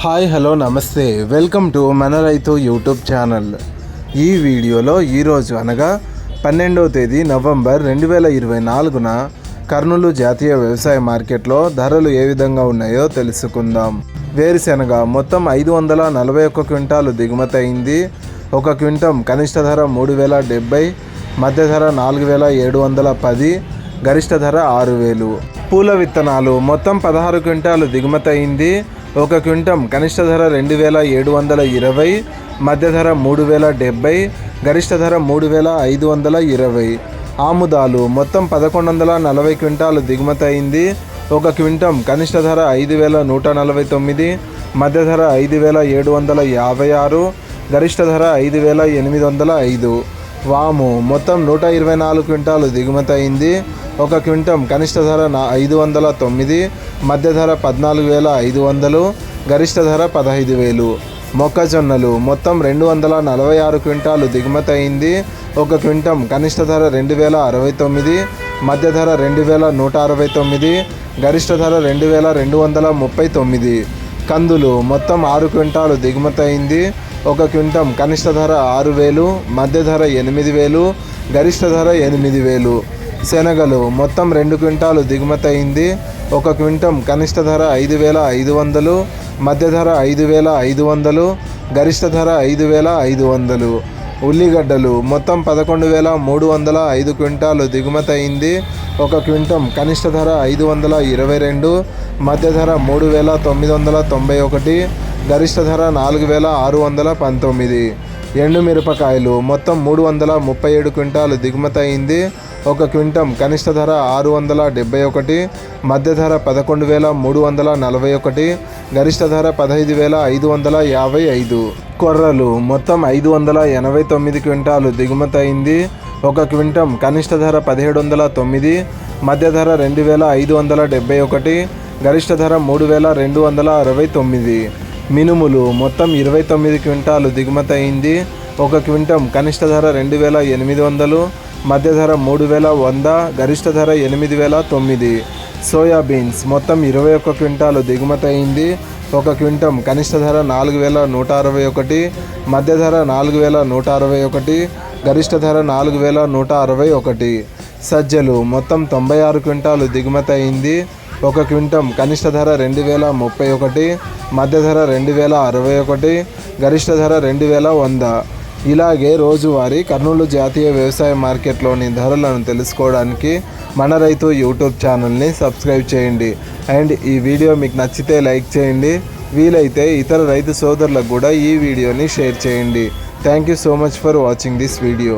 Hi hello నమస్తే, welcome to మన రైతు యూట్యూబ్ ఛానల్. ఈ వీడియోలో ఈరోజు అనగా 12వ తేదీ నవంబర్ 2024న కర్నూలు జాతీయ వ్యవసాయ మార్కెట్లో ధరలు ఏ విధంగా ఉన్నాయో తెలుసుకుందాం. వేరుశెనగ మొత్తం 541 క్వింటాలు దిగుమతి అయింది. ఒక క్వింటం కనిష్ట ధర 3070, మధ్య ధర 4710, గరిష్ట ధర 6000. పూల విత్తనాలు మొత్తం 16 క్వింటాలు దిగుమతి అయింది. ఒక క్వింటం కనిష్ట ధర 2720, మధ్య ధర 3070, గరిష్ట ధర 3520. ఆముదాలు మొత్తం 1140 క్వింటాలు దిగుమతి అయింది. ఒక క్వింటం కనిష్ట ధర 5149, మధ్య ధర 5756, గరిష్ట ధర 5805. వాము మొత్తం 124 క్వింటాలు దిగుమతి అయింది. ఒక క్వింటం కనిష్ట ధర 509, మధ్య ధర 14500, గరిష్ట ధర 15000. మొక్కజొన్నలు మొత్తం 246 క్వింటాలు దిగుమతి అయింది. ఒక క్వింటం కనిష్ట ధర 2069, మధ్య ధర 2169, గరిష్ట ధర 2239. కందులు మొత్తం 6 క్వింటాలు దిగుమతి అయింది. ఒక క్వింటం కనిష్ట ధర 6000, మధ్య ధర 8000, గరిష్ట ధర 8000. శనగలు మొత్తం 2 క్వింటాలు దిగుమతి అయింది. ఒక క్వింటం కనిష్ట ధర 5500, మధ్య ధర 5500, గరిష్ట ధర 5500. ఉల్లిగడ్డలు మొత్తం 11305 క్వింటాలు దిగుమతి అయింది. ఒక క్వింటం కనిష్ట ధర 522, మధ్య ధర 3991, గరిష్ట ధర 4619. ఎండుమిరపకాయలు మొత్తం 337 క్వింటాలు దిగుమతి అయింది. ఒక క్వింటం కనిష్ట ధర 671, మధ్య ధర 11341, గరిష్ట ధర 15555. కొర్రలు మొత్తం 589 క్వింటాలు దిగుమతి అయింది. ఒక క్వింటం కనిష్ట ధర 1709, మధ్య ధర 2571, గరిష్ట ధర 3269. మినుములు మొత్తం 29 క్వింటాలు దిగుమతి అయింది. ఒక క్వింటం కనిష్ట ధర 2800, మధ్య ధర 3100, గరిష్ట ధర 8009. సోయాబీన్స్ మొత్తం 21 క్వింటాలు దిగుమతి అయింది. ఒక క్వింటం కనిష్ట ధర 4161, మధ్య ధర 4161, గరిష్ట ధర 4161. సజ్జలు మొత్తం 96 క్వింటాలు దిగుమతి అయింది. ఒక క్వింటం కనిష్ట ధర 2031, మధ్య ధర 2061, గరిష్ట ధర 2100. ఇలాగే రోజువారీ కర్నూలు జాతీయ వ్యవసాయ మార్కెట్లోని ధరలను తెలుసుకోవడానికి మన రైతు యూట్యూబ్ ఛానల్ని సబ్స్క్రైబ్ చేయండి. అండ్ ఈ వీడియో మీకు నచ్చితే లైక్ చేయండి. వీలైతే ఇతర రైతు సోదరులకు కూడా ఈ వీడియోని షేర్ చేయండి. Thank you so much for watching this video.